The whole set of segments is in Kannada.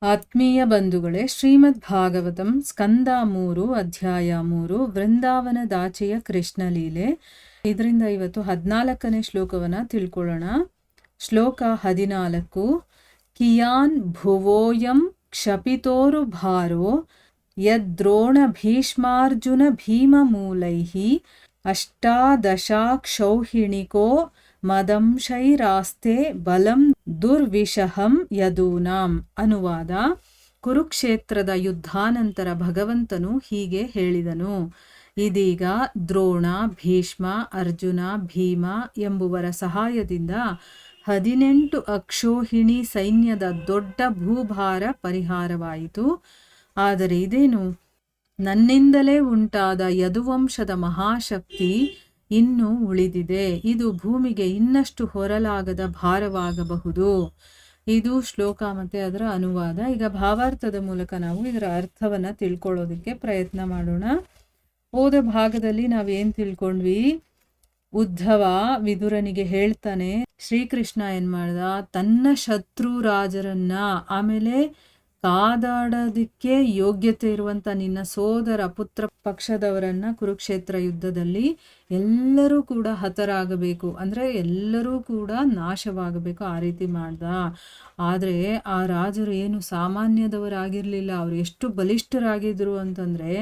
ಆತ್ಮೀಯ ಬಂಧುಗಳೇ, ಶ್ರೀಮದ್ ಭಾಗವತಂ ಸ್ಕಂದ 3 ಅಧ್ಯಾಯ 3 ವೃಂದಾವನದಾಚೆಯ ಕೃಷ್ಣಲೀಲೆ. ಇದರಿಂದ ಇವತ್ತು 14ನೇ ಶ್ಲೋಕವನ್ನ ತಿಳ್ಕೊಳ್ಳೋಣ. ಶ್ಲೋಕ 14. ಕಿಯಾನ್ ಭುವೋಯಂ ಕ್ಷಪಿತೋರು ಭಾರೋ ಯದ್ರೋಣ ಭೀಷ್ಮಾರ್ಜುನ ಭೀಮಮೂಲೈಃ ಅಷ್ಟಾದಶಾಕ್ಷೌಹಿಣಿಕೋ ಮದಂಶೈರಾಸ್ತೆ ಬಲಂ ದುರ್ವಿಷಹಂ ಯದೂನಾಂ. ಅನುವಾದ: ಕುರುಕ್ಷೇತ್ರದ ಯುದ್ಧಾನಂತರ ಭಗವಂತನು ಹೀಗೆ ಹೇಳಿದನು: ಇದೀಗ ದ್ರೋಣ, ಭೀಷ್ಮ, ಅರ್ಜುನ, ಭೀಮ ಎಂಬುವರ ಸಹಾಯದಿಂದ 18 ಅಕ್ಷೋಹಿಣಿ ಸೈನ್ಯದ ದೊಡ್ಡ ಭೂಭಾರ ಪರಿಹಾರವಾಯಿತು. ಆದರೆ ಇದೇನು? ನನ್ನಿಂದಲೇ ಉಂಟಾದ ಯದುವಂಶದ ಮಹಾಶಕ್ತಿ ಇನ್ನೂ ಉಳಿದಿದೆ. ಇದು ಭೂಮಿಗೆ ಇನ್ನಷ್ಟು ಹೊರಲಾಗದ ಭಾರವಾಗಬಹುದು. ಇದು ಶ್ಲೋಕ ಮತ್ತೆ ಅದರ ಅನುವಾದ. ಈಗ ಭಾವಾರ್ಥದ ಮೂಲಕ ನಾವು ಇದರ ಅರ್ಥವನ್ನ ತಿಳ್ಕೊಳ್ಳೋದಕ್ಕೆ ಪ್ರಯತ್ನ ಮಾಡೋಣ. ಹೋದ ಭಾಗದಲ್ಲಿ ನಾವೇನ್ ತಿಳ್ಕೊಂಡ್ವಿ? ಉದ್ಧವ ವಿದುರನಿಗೆ ಹೇಳ್ತಾನೆ, ಶ್ರೀಕೃಷ್ಣ ಏನ್ ಮಾಡ್ದ, ತನ್ನ ಶತ್ರು ರಾಜರನ್ನ, ಆಮೇಲೆ ಕಾದಾಡೋದಕ್ಕೆ ಯೋಗ್ಯತೆ ಇರುವಂತ ನಿನ್ನ ಸೋದರ ಪುತ್ರ ಪಕ್ಷದವರನ್ನ ಕುರುಕ್ಷೇತ್ರ ಯುದ್ಧದಲ್ಲಿ ಎಲ್ಲರೂ ಕೂಡ ಹತರಾಗಬೇಕು, ಅಂದ್ರೆ ಎಲ್ಲರೂ ಕೂಡ ನಾಶವಾಗಬೇಕು, ಆ ರೀತಿ ಮಾಡ್ದ. ಆದ್ರೆ ಆ ರಾಜರು ಏನು ಸಾಮಾನ್ಯದವರಾಗಿರ್ಲಿಲ್ಲ. ಅವ್ರು ಎಷ್ಟು ಬಲಿಷ್ಠರಾಗಿದ್ರು ಅಂತಂದ್ರೆ,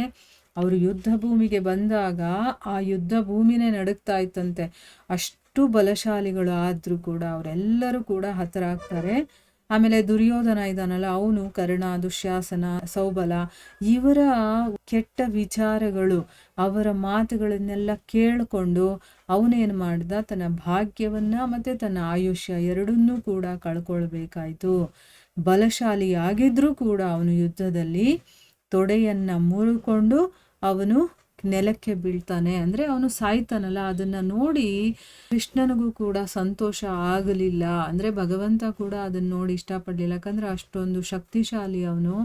ಅವರು ಯುದ್ಧ ಭೂಮಿಗೆ ಬಂದಾಗ ಆ ಯುದ್ಧ ಭೂಮಿನೇ ನಡುಗ್ತಾ ಇತ್ತಂತೆ. ಅಷ್ಟು ಬಲಶಾಲಿಗಳು ಆದ್ರೂ ಕೂಡ ಅವರೆಲ್ಲರೂ ಕೂಡ ಹತರಾಗ್ತಾರೆ. ಆಮೇಲೆ ದುರ್ಯೋಧನ ಇದ್ದಾನಲ್ಲ, ಅವನು ಕರ್ಣ, ದುಶ್ಯಾಸನ, ಸೌಬಲ ಇವರ ಕೆಟ್ಟ ವಿಚಾರಗಳು, ಅವರ ಮಾತುಗಳನ್ನೆಲ್ಲ ಕೇಳಿಕೊಂಡು ಅವನೇನು ಮಾಡ್ದ, ತನ್ನ ಭಾಗ್ಯವನ್ನ ಮತ್ತೆ ತನ್ನ ಆಯುಷ್ಯ ಎರಡನ್ನೂ ಕೂಡ ಕಳ್ಕೊಳ್ಬೇಕಾಯ್ತು. ಬಲಶಾಲಿಯಾಗಿದ್ರೂ ಕೂಡ ಅವನು ಯುದ್ಧದಲ್ಲಿ ತೊಡೆಯನ್ನ ಮುರಿಕೊಂಡು ಅವನು ನೆಲಕ್ಕೆ ಬೀಳ್ತಾನೆ, ಅಂದ್ರೆ ಅವನು ಸಾಯ್ತಾನಲ್ಲ. ಅದನ್ನ ನೋಡಿ ಕೃಷ್ಣನಿಗೂ ಕೂಡ ಸಂತೋಷ ಆಗಲಿಲ್ಲ. ಅಂದ್ರೆ ಭಗವಂತ ಕೂಡ ಅದನ್ನ ನೋಡಿ ಇಷ್ಟಪಡ್ಲಿಲ್ಲ, ಯಾಕಂದ್ರೆ ಅಷ್ಟೊಂದು ಶಕ್ತಿಶಾಲಿ ಅವನು.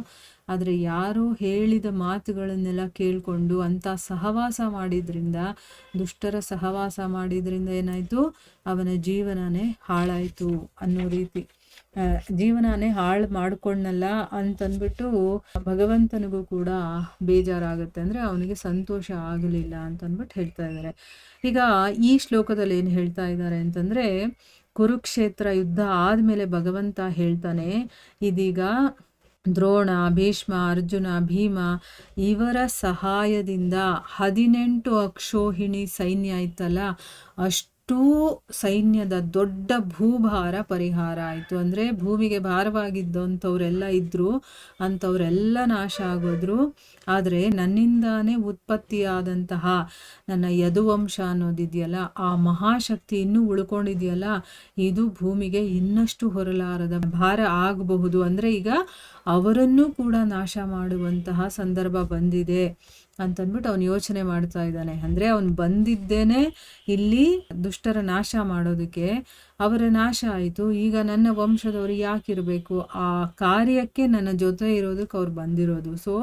ಆದ್ರೆ ಯಾರೋ ಹೇಳಿದ ಮಾತುಗಳನ್ನೆಲ್ಲ ಕೇಳ್ಕೊಂಡು ಅಂತ ಸಹವಾಸ ಮಾಡಿದ್ರಿಂದ, ದುಷ್ಟರ ಸಹವಾಸ ಮಾಡಿದ್ರಿಂದ ಏನಾಯ್ತು, ಅವನ ಜೀವನನೇ ಹಾಳಾಯ್ತು ಅನ್ನೋ ರೀತಿ. ಜೀವನನೇ ಹಾಳು ಮಾಡ್ಕೊಂಡಲ್ಲ ಅಂತಂದ್ಬಿಟ್ಟು ಭಗವಂತನಿಗೂ ಕೂಡ ಬೇಜಾರಾಗುತ್ತೆ, ಅಂದ್ರೆ ಅವನಿಗೆ ಸಂತೋಷ ಆಗಲಿಲ್ಲ ಅಂತಂದ್ಬಿಟ್ಟು ಹೇಳ್ತಾ ಇದ್ದಾರೆ. ಈಗ ಈ ಶ್ಲೋಕದಲ್ಲಿ ಏನು ಹೇಳ್ತಾ ಇದ್ದಾರೆ ಅಂತಂದ್ರೆ, ಕುರುಕ್ಷೇತ್ರ ಯುದ್ಧ ಆದ್ಮೇಲೆ ಭಗವಂತ ಹೇಳ್ತಾನೆ, ಇದೀಗ ದ್ರೋಣ, ಭೀಷ್ಮ, ಅರ್ಜುನ, ಭೀಮ ಇವರ ಸಹಾಯದಿಂದ 18 ಅಕ್ಷೋಹಿಣಿ ಸೈನ್ಯ ಇತ್ತಲ್ಲ, ಅಷ್ಟು ಸೈನ್ಯದ ದೊಡ್ಡ ಭೂಭಾರ ಪರಿಹಾರ ಆಯಿತು. ಅಂದರೆ ಭೂಮಿಗೆ ಭಾರವಾಗಿದ್ದಂಥವ್ರೆಲ್ಲ ಇದ್ರು, ಅಂಥವರೆಲ್ಲ ನಾಶ ಆಗೋದ್ರು. ಆದರೆ ನನ್ನಿಂದಾನೇ ಉತ್ಪತ್ತಿಯಾದಂತಹ ನನ್ನ ಯದುವಂಶ ಅನ್ನೋದಿದೆಯಲ್ಲ, ಆ ಮಹಾಶಕ್ತಿ ಇನ್ನೂ ಉಳ್ಕೊಂಡಿದೆಯಲ್ಲ, ಇದು ಭೂಮಿಗೆ ಇನ್ನಷ್ಟು ಹೊರಲಾರದ ಭಾರ ಆಗಬಹುದು. ಅಂದರೆ ಈಗ ಅವರನ್ನೂ ಕೂಡ ನಾಶ ಮಾಡುವಂತಹ ಸಂದರ್ಭ ಬಂದಿದೆ ಅಂತಂದ್ಬಿಟ್ಟು ಅವನು ಯೋಚನೆ ಮಾಡ್ತಾ ಇದ್ದಾನೆ. ಅಂದರೆ ಅವನು ಬಂದಿದ್ದೇನೆ ಇಲ್ಲಿ ದುಷ್ಟರ ನಾಶ ಮಾಡೋದಕ್ಕೆ, ಅವರ ನಾಶ ಆಯಿತು. ಈಗ ನನ್ನ ವಂಶದವರು ಯಾಕಿರಬೇಕು? ಆ ಕಾರ್ಯಕ್ಕೆ ನನ್ನ ಜೊತೆ ಇರೋದಕ್ಕೆ ಅವ್ರು ಬಂದಿರೋದು. ಸೊ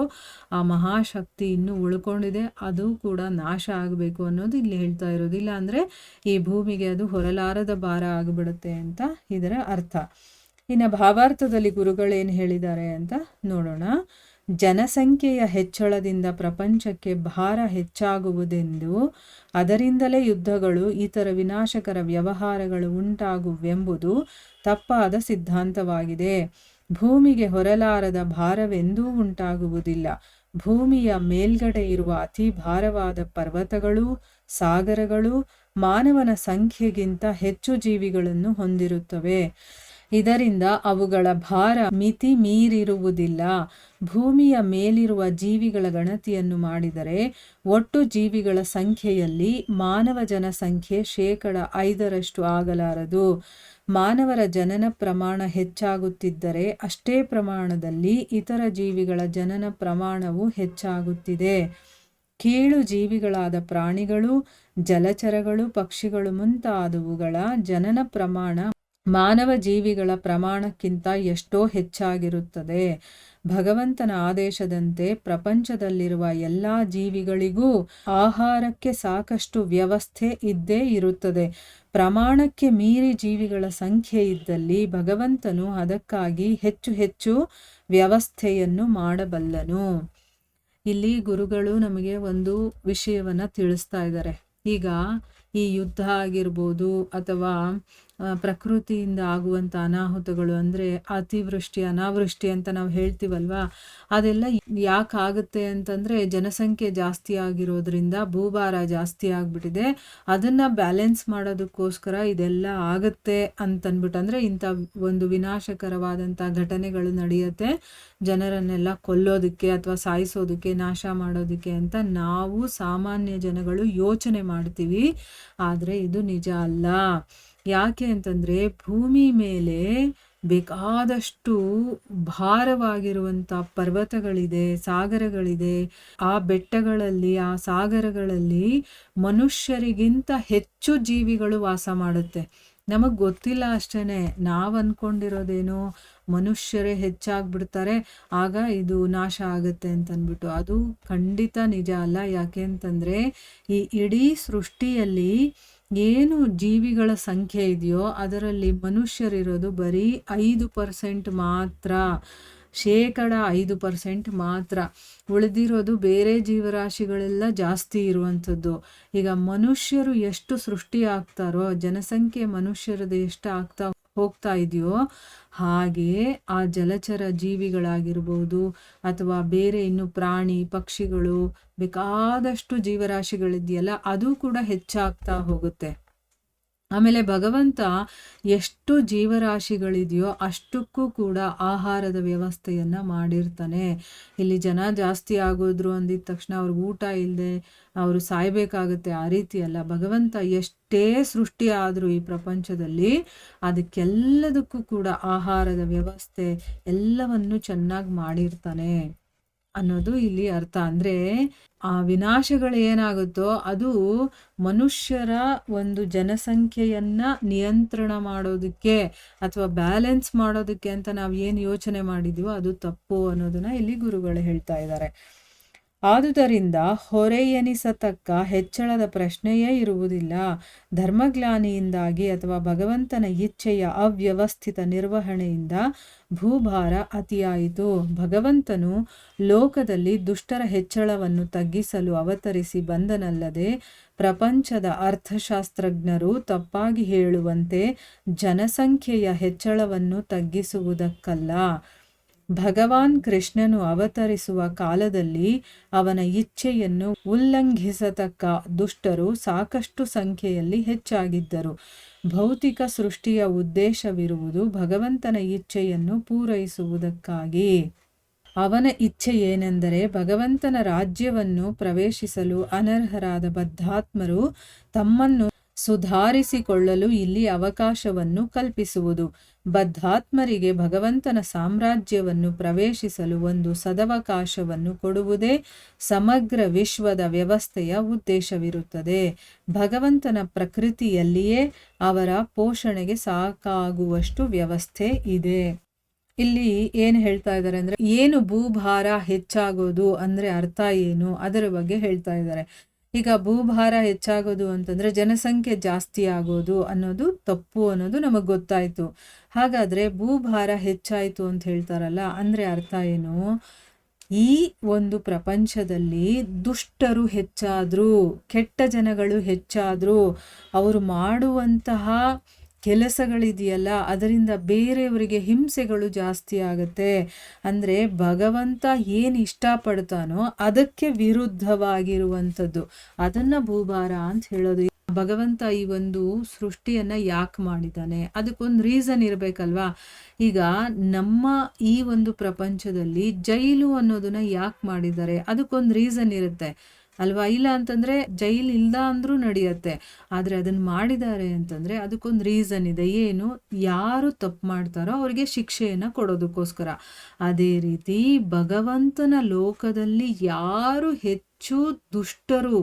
ಆ ಮಹಾಶಕ್ತಿ ಇನ್ನೂ ಉಳ್ಕೊಂಡಿದೆ, ಅದು ಕೂಡ ನಾಶ ಆಗಬೇಕು ಅನ್ನೋದು ಇಲ್ಲಿ ಹೇಳ್ತಾ ಇರೋದು. ಇಲ್ಲ ಅಂದರೆ ಈ ಭೂಮಿಗೆ ಅದು ಹೊರಲಾರದ ಭಾರ ಆಗಿಬಿಡುತ್ತೆ ಅಂತ ಇದರ ಅರ್ಥ. ಇನ್ನು ಭಾವಾರ್ಥದಲ್ಲಿ ಗುರುಗಳೇನು ಹೇಳಿದ್ದಾರೆ ಅಂತ ನೋಡೋಣ. ಜನಸಂಖ್ಯೆಯ ಹೆಚ್ಚಳದಿಂದ ಪ್ರಪಂಚಕ್ಕೆ ಭಾರ ಹೆಚ್ಚಾಗುವುದೆಂದು, ಅದರಿಂದಲೇ ಯುದ್ಧಗಳು ಇತರ ವಿನಾಶಕರ ವ್ಯವಹಾರಗಳು ಉಂಟಾಗುವೆಂಬುದು ತಪ್ಪಾದ ಸಿದ್ಧಾಂತವಾಗಿದೆ. ಭೂಮಿಗೆ ಹೊರಲಾರದ ಭಾರವೆಂದೂ ಉಂಟಾಗುವುದಿಲ್ಲ. ಭೂಮಿಯ ಮೇಲ್ಗಡೆ ಇರುವ ಅತಿ ಭಾರವಾದ ಪರ್ವತಗಳು, ಸಾಗರಗಳು ಮಾನವನ ಸಂಖ್ಯೆಗಿಂತ ಹೆಚ್ಚು ಜೀವಿಗಳನ್ನು ಹೊಂದಿರುತ್ತವೆ. ಇದರಿಂದ ಅವುಗಳ ಭಾರ ಮಿತಿ ಮೀರಿರುವುದಿಲ್ಲ. ಭೂಮಿಯ ಮೇಲಿರುವ ಜೀವಿಗಳ ಗಣತಿಯನ್ನು ಮಾಡಿದರೆ ಒಟ್ಟು ಜೀವಿಗಳ ಸಂಖ್ಯೆಯಲ್ಲಿ ಮಾನವ ಜನಸಂಖ್ಯೆ 5% ಆಗಲಾರದು. ಮಾನವರ ಜನನ ಪ್ರಮಾಣ ಹೆಚ್ಚಾಗುತ್ತಿದ್ದರೆ ಅಷ್ಟೇ ಪ್ರಮಾಣದಲ್ಲಿ ಇತರ ಜೀವಿಗಳ ಜನನ ಪ್ರಮಾಣವು ಹೆಚ್ಚಾಗುತ್ತಿದೆ. ಕೀಳು ಜೀವಿಗಳಾದ ಪ್ರಾಣಿಗಳು, ಜಲಚರಗಳು, ಪಕ್ಷಿಗಳು ಮುಂತಾದವುಗಳ ಜನನ ಪ್ರಮಾಣ ಮಾನವ ಜೀವಿಗಳ ಪ್ರಮಾಣಕ್ಕಿಂತ ಎಷ್ಟೋ ಹೆಚ್ಚಾಗಿರುತ್ತದೆ. ಭಗವಂತನ ಆದೇಶದಂತೆ ಪ್ರಪಂಚದಲ್ಲಿರುವ ಎಲ್ಲ ಜೀವಿಗಳಿಗೂ ಆಹಾರಕ್ಕೆ ಸಾಕಷ್ಟು ವ್ಯವಸ್ಥೆ ಇದ್ದೇ ಇರುತ್ತದೆ. ಪ್ರಮಾಣಕ್ಕೆ ಮೀರಿ ಜೀವಿಗಳ ಸಂಖ್ಯೆ ಇದ್ದಲ್ಲಿ ಭಗವಂತನು ಅದಕ್ಕಾಗಿ ಹೆಚ್ಚು ಹೆಚ್ಚು ವ್ಯವಸ್ಥೆಯನ್ನು ಮಾಡಬಲ್ಲನು. ಇಲ್ಲಿ ಗುರುಗಳು ನಮಗೆ ಒಂದು ವಿಷಯವನ್ನ ತಿಳಿಸ್ತಾ ಇದ್ದಾರೆ. ಈಗ ಈ ಯುದ್ಧ ಆಗಿರ್ಬೋದು ಅಥವಾ ಪ್ರಕೃತಿಯಿಂದ ಆಗುವಂಥ ಅನಾಹುತಗಳು, ಅಂದರೆ ಅತಿವೃಷ್ಟಿ ಅನಾವೃಷ್ಟಿ ಅಂತ ನಾವು ಹೇಳ್ತೀವಲ್ವಾ, ಅದೆಲ್ಲ ಯಾಕಾಗುತ್ತೆ ಅಂತಂದರೆ ಜನಸಂಖ್ಯೆ ಜಾಸ್ತಿ ಆಗಿರೋದ್ರಿಂದ ಭೂಭಾರ ಜಾಸ್ತಿ ಆಗಿಬಿಟ್ಟಿದೆ. ಅದನ್ನು ಬ್ಯಾಲೆನ್ಸ್ ಮಾಡೋದಕ್ಕೋಸ್ಕರ ಇದೆಲ್ಲ ಆಗುತ್ತೆ ಅಂತಂದ್ಬಿಟ್ಟು, ಅಂದರೆ ಇಂಥ ಒಂದು ವಿನಾಶಕರವಾದಂಥ ಘಟನೆಗಳು ನಡೆಯುತ್ತೆ, ಜನರನ್ನೆಲ್ಲ ಕೊಲ್ಲೋದಕ್ಕೆ ಅಥವಾ ಸಾಯಿಸೋದಕ್ಕೆ, ನಾಶ ಮಾಡೋದಕ್ಕೆ ಅಂತ ನಾವು ಸಾಮಾನ್ಯ ಜನಗಳು ಯೋಚನೆ ಮಾಡ್ತೀವಿ. ಆದರೆ ಇದು ನಿಜ ಅಲ್ಲ. ಯಾಕೆ ಅಂತಂದರೆ ಭೂಮಿ ಮೇಲೆ ಬೇಕಾದಷ್ಟು ಭಾರವಾಗಿರುವಂಥ ಪರ್ವತಗಳಿದೆ, ಸಾಗರಗಳಿದೆ. ಆ ಬೆಟ್ಟಗಳಲ್ಲಿ, ಆ ಸಾಗರಗಳಲ್ಲಿ ಮನುಷ್ಯರಿಗಿಂತ ಹೆಚ್ಚು ಜೀವಿಗಳು ವಾಸ ಮಾಡುತ್ತೆ. ನಮಗೆ ಗೊತ್ತಿಲ್ಲ ಅಷ್ಟೇ. ನಾವು ಅಂದ್ಕೊಂಡಿರೋದೇನು ಮನುಷ್ಯರೇ ಹೆಚ್ಚಾಗ್ಬಿಡ್ತಾರೆ, ಆಗ ಇದು ನಾಶ ಆಗುತ್ತೆ ಅಂತಂದ್ಬಿಟ್ಟು. ಅದು ಖಂಡಿತ ನಿಜ ಅಲ್ಲ. ಯಾಕೆ ಅಂತಂದರೆ ಈ ಇಡೀ ಸೃಷ್ಟಿಯಲ್ಲಿ ಏನು ಜೀವಿಗಳ ಸಂಖ್ಯೆ ಇದೆಯೋ ಅದರಲ್ಲಿ ಮನುಷ್ಯರಿರೋದು ಬರೀ 5% ಮಾತ್ರ, 5% ಮಾತ್ರ. ಉಳಿದಿರೋದು ಬೇರೆ ಜೀವರಾಶಿಗಳೆಲ್ಲ ಜಾಸ್ತಿ ಇರುವಂಥದ್ದು. ಈಗ ಮನುಷ್ಯರು ಎಷ್ಟು ಸೃಷ್ಟಿ ಆಗ್ತಾರೋ, ಜನಸಂಖ್ಯೆ ಮನುಷ್ಯರದ್ದು ಎಷ್ಟು ಆಗ್ತಾ ಹೋಗ್ತಾ ಇದೆಯೋ ಹಾಗೆ ಆ ಜಲಚರ ಜೀವಿಗಳಾಗಿರ್ಬೋದು ಅಥವಾ ಬೇರೆ ಇನ್ನು ಪ್ರಾಣಿ ಪಕ್ಷಿಗಳು ಬೇಕಾದಷ್ಟು ಜೀವರಾಶಿಗಳಿದೆಯಲ್ಲ ಅದು ಕೂಡ ಹೆಚ್ಚಾಗ್ತಾ ಹೋಗುತ್ತೆ. ಆಮೇಲೆ ಭಗವಂತ ಎಷ್ಟು ಜೀವರಾಶಿಗಳಿದೆಯೋ ಅಷ್ಟಕ್ಕೂ ಕೂಡ ಆಹಾರದ ವ್ಯವಸ್ಥೆಯನ್ನು ಮಾಡಿರ್ತಾನೆ. ಇಲ್ಲಿ ಜನ ಜಾಸ್ತಿ ಆಗೋದ್ರು ಅಂದಿದ ತಕ್ಷಣ ಅವ್ರಿಗೆ ಊಟ ಇಲ್ಲದೆ ಅವರು ಸಾಯ್ಬೇಕಾಗುತ್ತೆ, ಆ ರೀತಿ ಅಲ್ಲ. ಭಗವಂತ ಎಷ್ಟೇ ಸೃಷ್ಟಿ ಆದರೂ ಈ ಪ್ರಪಂಚದಲ್ಲಿ ಅದಕ್ಕೆಲ್ಲದಕ್ಕೂ ಕೂಡ ಆಹಾರದ ವ್ಯವಸ್ಥೆ ಎಲ್ಲವನ್ನು ಚೆನ್ನಾಗಿ ಮಾಡಿರ್ತಾನೆ ಅನ್ನೋದು ಇಲ್ಲಿ ಅರ್ಥ. ಅಂದರೆ ಆ ವಿನಾಶಗಳು ಏನಾಗುತ್ತೋ ಅದು ಮನುಷ್ಯರ ಒಂದು ಜನಸಂಖ್ಯೆಯನ್ನ ನಿಯಂತ್ರಣ ಮಾಡೋದಕ್ಕೆ ಅಥವಾ ಬ್ಯಾಲೆನ್ಸ್ ಮಾಡೋದಕ್ಕೆ ಅಂತ ನಾವು ಏನು ಯೋಚನೆ ಮಾಡಿದೀವೋ ಅದು ತಪ್ಪು ಅನ್ನೋದನ್ನ ಇಲ್ಲಿ ಗುರುಗಳು ಹೇಳ್ತಾ ಇದ್ದಾರೆ. ಆದುದರಿಂದ ಹೊರೆಯೆನಿಸತಕ್ಕ ಹೆಚ್ಚಳದ ಪ್ರಶ್ನೆಯೇ ಇರುವುದಿಲ್ಲ. ಧರ್ಮಗ್ಲಾನಿಯಿಂದಾಗಿ ಅಥವಾ ಭಗವಂತನ ಇಚ್ಛೆಯ ಅವ್ಯವಸ್ಥಿತ ನಿರ್ವಹಣೆಯಿಂದ ಭೂಭಾರ ಅತಿಯಾಯಿತು. ಭಗವಂತನು ಲೋಕದಲ್ಲಿ ದುಷ್ಟರ ಹೆಚ್ಚಳವನ್ನು ತಗ್ಗಿಸಲು ಅವತರಿಸಿ ಬಂದನಲ್ಲದೆ ಪ್ರಪಂಚದ ಅರ್ಥಶಾಸ್ತ್ರಜ್ಞರು ತಪ್ಪಾಗಿ ಹೇಳುವಂತೆ ಜನಸಂಖ್ಯೆಯ ಹೆಚ್ಚಳವನ್ನು ತಗ್ಗಿಸುವುದಕ್ಕಲ್ಲ. ಭಗವಾನ್ ಕೃಷ್ಣನು ಅವತರಿಸುವ ಕಾಲದಲ್ಲಿ ಅವನ ಇಚ್ಛೆಯನ್ನು ಉಲ್ಲಂಘಿಸತಕ್ಕ ದುಷ್ಟರು ಸಾಕಷ್ಟು ಸಂಖ್ಯೆಯಲ್ಲಿ ಹೆಚ್ಚಾಗಿದ್ದರು. ಭೌತಿಕ ಸೃಷ್ಟಿಯ ಉದ್ದೇಶವಿರುವುದು ಭಗವಂತನ ಇಚ್ಛೆಯನ್ನು ಪೂರೈಸುವುದಕ್ಕಾಗಿ. ಅವನ ಇಚ್ಛೆ ಏನೆಂದರೆ ಭಗವಂತನ ರಾಜ್ಯವನ್ನು ಪ್ರವೇಶಿಸಲು ಅನರ್ಹರಾದ ಬದ್ಧಾತ್ಮರು ತಮ್ಮನ್ನು ಸುಧಾರಿಸಿಕೊಳ್ಳಲು ಇಲ್ಲಿ ಅವಕಾಶವನ್ನು ಕಲ್ಪಿಸುವುದು. ಬದ್ಧಾತ್ಮರಿಗೆ ಭಗವಂತನ ಸಾಮ್ರಾಜ್ಯವನ್ನು ಪ್ರವೇಶಿಸಲು ಒಂದು ಸದವಕಾಶವನ್ನು ಕೊಡುವುದೇ ಸಮಗ್ರ ವಿಶ್ವದ ವ್ಯವಸ್ಥೆಯ ಉದ್ದೇಶವಿರುತ್ತದೆ. ಭಗವಂತನ ಪ್ರಕೃತಿಯಲ್ಲಿಯೇ ಅವರ ಪೋಷಣೆಗೆ ಸಾಕಾಗುವಷ್ಟು ವ್ಯವಸ್ಥೆ ಇದೆ. ಇಲ್ಲಿ ಏನು ಹೇಳ್ತಾ ಇದ್ದಾರೆ ಅಂದ್ರೆ, ಏನು ಭೂಭಾರ ಹೆಚ್ಚಾಗೋದು ಅಂದ್ರೆ ಅರ್ಥ ಏನು, ಅದರ ಬಗ್ಗೆ ಹೇಳ್ತಾ ಇದ್ದಾರೆ. ಈಗ ಭೂಭಾರ ಹೆಚ್ಚಾಗೋದು ಅಂತಂದ್ರೆ ಜನಸಂಖ್ಯೆ ಜಾಸ್ತಿ ಆಗೋದು ಅನ್ನೋದು ತಪ್ಪು ಅನ್ನೋದು ನಮಗೆ ಗೊತ್ತಾಯ್ತು. ಹಾಗಾದ್ರೆ ಭೂಭಾರ ಹೆಚ್ಚಾಯ್ತು ಅಂತ ಹೇಳ್ತಾರಲ್ಲ, ಅಂದ್ರೆ ಅರ್ಥ ಏನು? ಈ ಒಂದು ಪ್ರಪಂಚದಲ್ಲಿ ದುಷ್ಟರು ಹೆಚ್ಚಾದ್ರು, ಕೆಟ್ಟ ಜನಗಳು ಹೆಚ್ಚಾದ್ರು, ಅವರು ಮಾಡುವಂತಹ ಕೆಲಸಗಳಿದೆಯಲ್ಲ ಅದರಿಂದ ಬೇರೆಯವರಿಗೆ ಹಿಂಸೆಗಳು ಜಾಸ್ತಿ ಆಗುತ್ತೆ. ಅಂದರೆ ಭಗವಂತ ಏನು ಇಷ್ಟಪಡ್ತಾನೋ ಅದಕ್ಕೆ ವಿರುದ್ಧವಾಗಿರುವಂಥದ್ದು, ಅದನ್ನು ಭೂಭಾರ ಅಂತ ಹೇಳೋದು. ಭಗವಂತ ಈ ಒಂದು ಸೃಷ್ಟಿಯನ್ನು ಯಾಕೆ ಮಾಡಿದ್ದಾನೆ, ಅದಕ್ಕೊಂದು ರೀಸನ್ ಇರಬೇಕಲ್ವಾ. ಈಗ ನಮ್ಮ ಈ ಒಂದು ಪ್ರಪಂಚದಲ್ಲಿ ಜೈಲು ಅನ್ನೋದನ್ನ ಯಾಕೆ ಮಾಡಿದ್ದಾರೆ, ಅದಕ್ಕೊಂದು ರೀಸನ್ ಇರುತ್ತೆ ಅಲ್ವಾ. ಇಲ್ಲ ಅಂತಂದರೆ ಜೈಲ್ ಇಲ್ಲ ಅಂದರೂ ನಡೆಯುತ್ತೆ, ಆದರೆ ಅದನ್ನು ಮಾಡಿದ್ದಾರೆ ಅಂತಂದರೆ ಅದಕ್ಕೊಂದು ರೀಸನ್ ಇದೆ. ಏನು? ಯಾರು ತಪ್ಪು ಮಾಡ್ತಾರೋ ಅವರಿಗೆ ಶಿಕ್ಷೆಯನ್ನು ಕೊಡೋದಕ್ಕೋಸ್ಕರ. ಅದೇ ರೀತಿ ಭಗವಂತನ ಲೋಕದಲ್ಲಿ ಯಾರು ಹೆಚ್ಚು ದುಷ್ಟರು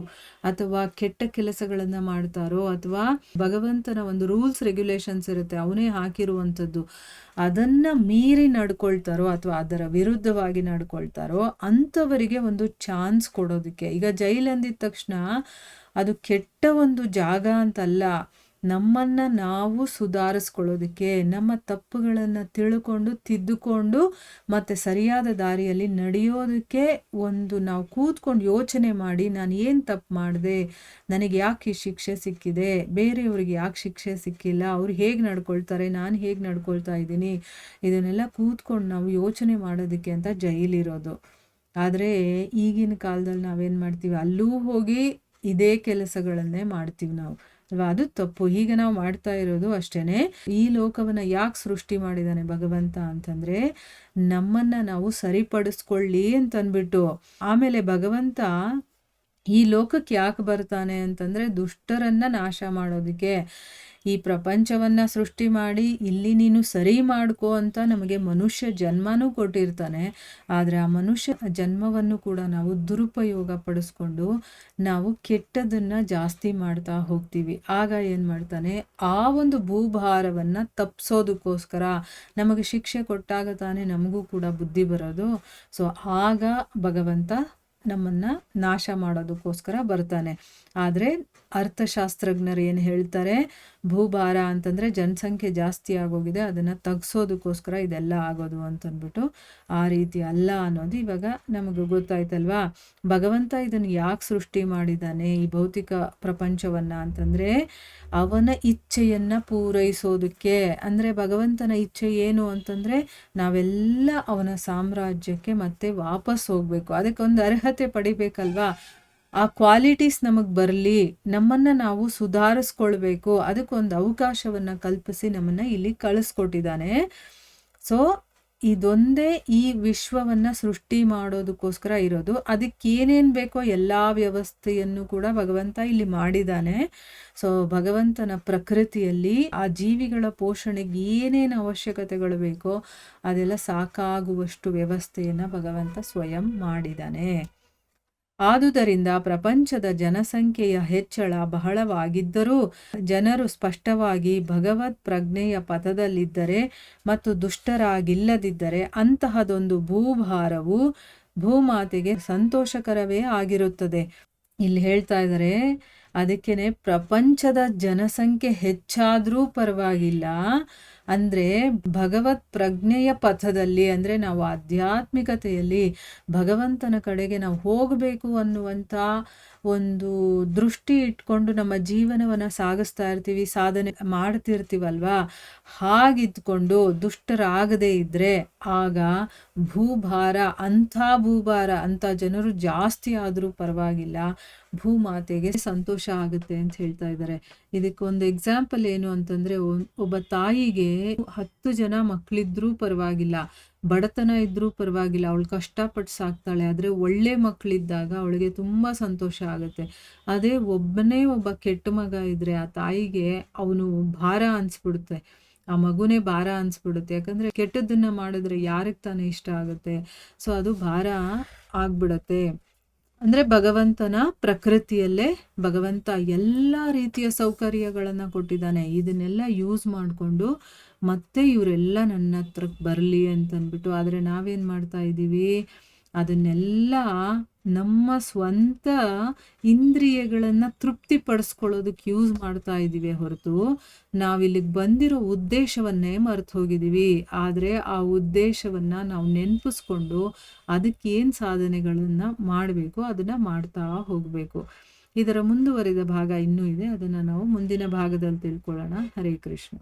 ಅಥವಾ ಕೆಟ್ಟ ಕೆಲಸಗಳನ್ನ ಮಾಡ್ತಾರೋ, ಅಥವಾ ಭಗವಂತನ ಒಂದು ರೂಲ್ಸ್ ರೆಗ್ಯುಲೇಷನ್ಸ್ ಇರುತ್ತೆ ಅವನೇ ಹಾಕಿರುವಂಥದ್ದು, ಅದನ್ನ ಮೀರಿ ನಡ್ಕೊಳ್ತಾರೋ ಅಥವಾ ಅದರ ವಿರುದ್ಧವಾಗಿ ನಡ್ಕೊಳ್ತಾರೋ ಅಂಥವರಿಗೆ ಒಂದು ಚಾನ್ಸ್ ಕೊಡೋದಕ್ಕೆ. ಈಗ ಜೈಲ್ ಅಂದಿದ ತಕ್ಷಣ ಅದು ಕೆಟ್ಟ ಒಂದು ಜಾಗ ಅಂತಲ್ಲ, ನಮ್ಮನ್ನು ನಾವು ಸುಧಾರಿಸ್ಕೊಳ್ಳೋದಕ್ಕೆ, ನಮ್ಮ ತಪ್ಪುಗಳನ್ನು ತಿಳ್ಕೊಂಡು ತಿದ್ದುಕೊಂಡು ಮತ್ತು ಸರಿಯಾದ ದಾರಿಯಲ್ಲಿ ನಡೆಯೋದಕ್ಕೆ ಒಂದು ನಾವು ಕೂತ್ಕೊಂಡು ಯೋಚನೆ ಮಾಡಿ, ನಾನು ಏನು ತಪ್ಪು ಮಾಡಿದೆ, ನನಗೆ ಯಾಕೆ ಈ ಶಿಕ್ಷೆ ಸಿಕ್ಕಿದೆ, ಬೇರೆಯವ್ರಿಗೆ ಯಾಕೆ ಶಿಕ್ಷೆ ಸಿಕ್ಕಿಲ್ಲ, ಅವ್ರು ಹೇಗೆ ನಡ್ಕೊಳ್ತಾರೆ, ನಾನು ಹೇಗೆ ನಡ್ಕೊಳ್ತಾ ಇದ್ದೀನಿ, ಇದನ್ನೆಲ್ಲ ಕೂತ್ಕೊಂಡು ನಾವು ಯೋಚನೆ ಮಾಡೋದಕ್ಕೆ ಅಂತ ಜೈಲಿರೋದು. ಆದರೆ ಈಗಿನ ಕಾಲದಲ್ಲಿ ನಾವೇನು ಮಾಡ್ತೀವಿ, ಅಲ್ಲೂ ಹೋಗಿ ಇದೇ ಕೆಲಸಗಳನ್ನೇ ಮಾಡ್ತೀವಿ ನಾವು ಅಲ್ವಾ? ಅದು ತಪ್ಪು. ಈಗ ನಾವು ಮಾಡ್ತಾ ಇರೋದು ಅಷ್ಟೇನೆ. ಈ ಲೋಕವನ್ನ ಯಾಕೆ ಸೃಷ್ಟಿ ಮಾಡಿದಾನೆ ಭಗವಂತ ಅಂತಂದ್ರೆ ನಮ್ಮನ್ನ ನಾವು ಸರಿಪಡಿಸ್ಕೊಳ್ಳಿ ಅಂತನ್ಬಿಟ್ಟು. ಆಮೇಲೆ ಭಗವಂತ ಈ ಲೋಕಕ್ಕೆ ಯಾಕೆ ಬರ್ತಾನೆ ಅಂತಂದ್ರೆ ದುಷ್ಟರನ್ನ ನಾಶ ಮಾಡೋದಕ್ಕೆ. ಈ ಪ್ರಪಂಚವನ್ನ ಸೃಷ್ಟಿ ಮಾಡಿ ಇಲ್ಲಿ ನೀನು ಸರಿ ಮಾಡ್ಕೋ ಅಂತ ನಮಗೆ ಮನುಷ್ಯ ಜನ್ಮನೂ ಕೊಟ್ಟಿರ್ತಾನೆ. ಆದರೆ ಆ ಮನುಷ್ಯ ಜನ್ಮವನ್ನು ಕೂಡ ನಾವು ದುರುಪಯೋಗ ಪಡಿಸ್ಕೊಂಡು ನಾವು ಕೆಟ್ಟದನ್ನ ಜಾಸ್ತಿ ಮಾಡ್ತಾ ಹೋಗ್ತೀವಿ. ಆಗ ಏನು ಮಾಡ್ತಾನೆ, ಆ ಒಂದು ಭೂಭಾರವನ್ನು ತಪ್ಪಿಸೋದಕ್ಕೋಸ್ಕರ ನಮಗೆ ಶಿಕ್ಷೆ ಕೊಟ್ಟಾಗ ತಾನೇ ನಮಗೂ ಕೂಡ ಬುದ್ಧಿ ಬರೋದು. ಸೊ ಆಗ ಭಗವಂತ ನಮ್ಮನ್ನು ನಾಶ ಮಾಡೋದಕ್ಕೋಸ್ಕರ ಬರ್ತಾನೆ. ಆದರೆ ಅರ್ಥಶಾಸ್ತ್ರಜ್ಞರು ಏನು ಹೇಳ್ತಾರೆ, ಭೂಭಾರ ಅಂತಂದರೆ ಜನಸಂಖ್ಯೆ ಜಾಸ್ತಿ ಆಗೋಗಿದೆ, ಅದನ್ನು ತಗ್ಸೋದಕ್ಕೋಸ್ಕರ ಇದೆಲ್ಲ ಆಗೋದು ಅಂತಂದ್ಬಿಟ್ಟು. ಆ ರೀತಿ ಅಲ್ಲ ಅನ್ನೋದು ಇವಾಗ ನಮಗೆ ಗೊತ್ತಾಯ್ತಲ್ವಾ. ಭಗವಂತ ಇದನ್ನು ಯಾಕೆ ಸೃಷ್ಟಿ ಮಾಡಿದ್ದಾನೆ ಈ ಭೌತಿಕ ಪ್ರಪಂಚವನ್ನು ಅಂತಂದರೆ ಅವನ ಇಚ್ಛೆಯನ್ನು ಪೂರೈಸೋದಕ್ಕೆ. ಅಂದರೆ ಭಗವಂತನ ಇಚ್ಛೆ ಏನು ಅಂತಂದರೆ ನಾವೆಲ್ಲ ಅವನ ಸಾಮ್ರಾಜ್ಯಕ್ಕೆ ಮತ್ತೆ ವಾಪಸ್ ಹೋಗಬೇಕು. ಅದಕ್ಕೊಂದು ಅರ್ಹತೆ ಪಡಿಬೇಕಲ್ವಾ, ಆ ಕ್ವಾಲಿಟೀಸ್ ನಮಗೆ ಬರಲಿ, ನಮ್ಮನ್ನು ನಾವು ಸುಧಾರಿಸ್ಕೊಳ್ಬೇಕು, ಅದಕ್ಕೊಂದು ಅವಕಾಶವನ್ನು ಕಲ್ಪಿಸಿ ನಮ್ಮನ್ನು ಇಲ್ಲಿ ಕಳಿಸ್ಕೊಟ್ಟಿದ್ದಾನೆ. ಸೊ ಇದೊಂದೇ ಈ ವಿಶ್ವವನ್ನು ಸೃಷ್ಟಿ ಮಾಡೋದಕ್ಕೋಸ್ಕರ ಇರೋದು. ಅದಕ್ಕೆ ಏನೇನು ಬೇಕೋ ಎಲ್ಲ ವ್ಯವಸ್ಥೆಯನ್ನು ಕೂಡ ಭಗವಂತ ಇಲ್ಲಿ ಮಾಡಿದ್ದಾನೆ. ಸೊ ಭಗವಂತನ ಪ್ರಕೃತಿಯಲ್ಲಿ ಆ ಜೀವಿಗಳ ಪೋಷಣೆಗೆ ಏನೇನು ಅವಶ್ಯಕತೆಗಳು ಬೇಕೋ ಅದೆಲ್ಲ ಸಾಕಾಗುವಷ್ಟು ವ್ಯವಸ್ಥೆಯನ್ನು ಭಗವಂತ ಸ್ವಯಂ ಮಾಡಿದ್ದಾನೆ. ಆದುದರಿಂದ ಪ್ರಪಂಚದ ಜನಸಂಖ್ಯೆಯ ಹೆಚ್ಚಳ ಬಹಳವಾಗಿದ್ದರೂ ಜನರು ಸ್ಪಷ್ಟವಾಗಿ ಭಗವತ್ ಪ್ರಜ್ಞೆಯ ಪಥದಲ್ಲಿದ್ದರೆ ಮತ್ತು ದುಷ್ಟರಾಗಿಲ್ಲದಿದ್ದರೆ ಅಂತಹದೊಂದು ಭೂಭಾರವು ಭೂಮಾತೆಗೆ ಸಂತೋಷಕರವೇ ಆಗಿರುತ್ತದೆ. ಇಲ್ಲಿ ಹೇಳ್ತಾ ಇದ್ದಾರೆ, ಅದಕ್ಕೇನೆ ಪ್ರಪಂಚದ ಜನಸಂಖ್ಯೆ ಹೆಚ್ಚಾದರೂ ಪರವಾಗಿಲ್ಲ, ಅಂದರೆ ಭಗವತ್ ಪ್ರಜ್ಞೆಯ ಪಥದಲ್ಲಿ, ಅಂದರೆ ನಾವು ಆಧ್ಯಾತ್ಮಿಕತೆಯಲ್ಲಿ ಭಗವಂತನ ಕಡೆಗೆ ನಾವು ಹೋಗಬೇಕು ಅನ್ನುವಂಥ ಒಂದು ದೃಷ್ಟಿ ಇಟ್ಕೊಂಡು ನಮ್ಮ ಜೀವನವನ್ನು ಸಾಗಿಸ್ತಾ ಇರ್ತೀವಿ, ಸಾಧನೆ ಮಾಡ್ತಿರ್ತೀವಲ್ವಾ. ಹಾಗಿದ್ಕೊಂಡು ದುಷ್ಟರಾಗದೇ ಇದ್ದರೆ ಆಗ ಭೂಭಾರ, ಭೂಭಾರ ಅಂಥ ಜನರು ಜಾಸ್ತಿ ಆದರೂ ಪರವಾಗಿಲ್ಲ, ಭೂಮಾತೆಗೆ ಸಂತೋಷ ಆಗುತ್ತೆ ಅಂತ ಹೇಳ್ತಾ ಇದ್ದಾರೆ. ಇದಕ್ಕೊಂದು ಎಕ್ಸಾಂಪಲ್ ಏನು ಅಂತಂದರೆ, ಒಬ್ಬ ತಾಯಿಗೆ 10 ಜನ ಮಕ್ಕಳಿದ್ರೂ ಪರವಾಗಿಲ್ಲ, ಬಡತನ ಇದ್ರೂ ಪರವಾಗಿಲ್ಲ, ಅವಳು ಕಷ್ಟಪಟ್ಟು ಸಾಕ್ತಾಳೆ. ಆದರೆ ಒಳ್ಳೆ ಮಕ್ಕಳಿದ್ದಾಗ ಅವಳಿಗೆ ತುಂಬ ಸಂತೋಷ ಆಗುತ್ತೆ. ಅದೇ ಒಬ್ಬ ಕೆಟ್ಟ ಮಗ ಇದ್ದರೆ ಆ ತಾಯಿಗೆ ಅವನು ಭಾರ ಅನಿಸ್ಬಿಡುತ್ತೆ, ಆ ಮಗುನೇ ಭಾರ ಅನಿಸ್ಬಿಡುತ್ತೆ. ಯಾಕಂದರೆ ಕೆಟ್ಟದ್ದನ್ನು ಮಾಡಿದ್ರೆ ಯಾರಿಗೆ ತಾನೇ ಇಷ್ಟ ಆಗುತ್ತೆ. ಸೊ ಅದು ಭಾರ ಆಗ್ಬಿಡತ್ತೆ. ಅಂದರೆ ಭಗವಂತನ ಪ್ರಕೃತಿಯಲ್ಲೇ ಭಗವಂತ ಎಲ್ಲ ರೀತಿಯ ಸೌಕರ್ಯಗಳನ್ನು ಕೊಟ್ಟಿದ್ದಾನೆ. ಇದನ್ನೆಲ್ಲ ಯೂಸ್ ಮಾಡಿಕೊಂಡು ಮತ್ತೆ ಇವರೆಲ್ಲ ನನ್ನ ಹತ್ರಕ್ಕೆ ಬರಲಿ ಅಂತಂದ್ಬಿಟ್ಟು. ಆದರೆ ನಾವೇನು ಮಾಡ್ತಾ ಇದ್ದೀವಿ, ಅದನ್ನೆಲ್ಲ ನಮ್ಮ ಸ್ವಂತ ಇಂದ್ರಿಯಗಳನ್ನು ತೃಪ್ತಿಪಡಿಸ್ಕೊಳ್ಳೋದಕ್ಕೆ ಯೂಸ್ ಮಾಡ್ತಾ ಇದ್ದೀವಿ ಹೊರತು ನಾವಿಲ್ಲಿಗೆ ಬಂದಿರೋ ಉದ್ದೇಶವನ್ನೇ ಮರೆತು ಹೋಗಿದ್ದೀವಿ. ಆದರೆ ಆ ಉದ್ದೇಶವನ್ನು ನಾವು ನೆನಪಿಸ್ಕೊಂಡು ಅದಕ್ಕೇನು ಸಾಧನೆಗಳನ್ನು ಮಾಡಬೇಕು ಅದನ್ನು ಮಾಡ್ತಾ ಹೋಗಬೇಕು. ಇದರ ಮುಂದುವರಿದ ಭಾಗ ಇನ್ನೂ ಇದೆ, ಅದನ್ನು ನಾವು ಮುಂದಿನ ಭಾಗದಲ್ಲಿ ತಿಳ್ಕೊಳ್ಳೋಣ. ಹರೇ ಕೃಷ್ಣ.